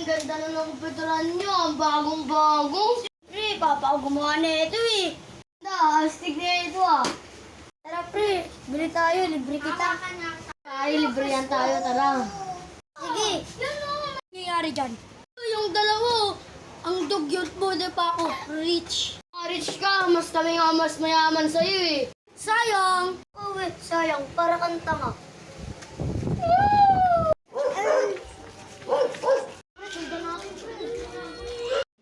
Ang ganda na ng kumpituran nyo. Ang bagong-bagong. Pre, papa ako gumawa na ito eh. Astig na ito ah. Tara pre, bili tayo. Libre kita. Ay, libre yan tayo. Tara. Sige. Ano nangyayari dyan? Yung dalawa, ang dugyot mo, di pa ako rich. Rich ka, mas kami nga mas mayaman sa'yo eh. Sayang! Oh, sayang. Para kang tanga.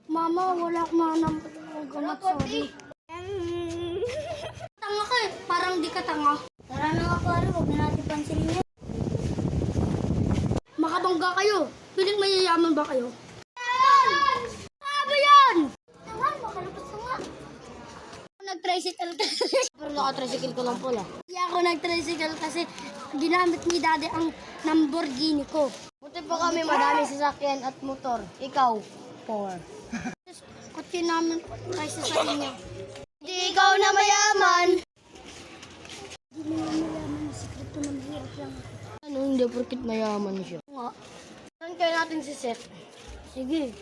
Mama, wala akong manam. Gamot, sorry. Tanga ka eh. Parang di ka tanga. Tara na nga pare, huwag na natin pansinin yan. Makabangga kayo. Piling mayayaman ba kayo? Ano ba yan? Tama, makalabas ka nga. Nag-tricycle ka. Pero naka-tricycle ko lang pala. Hindi ako nag-tricycle kasi ginamit ni daddy ang Lamborghini ko. Buti pa kami madami sasakyan at motor. Ikaw, 4. Kutsi namin kaysa sa inyo. Hindi ikaw na mayaman. Hindi na mayaman. Sikreto ng hirap lang. Ano, hindi porkit mayaman siya. Nga. Saan kaya natin si Seth? Sige.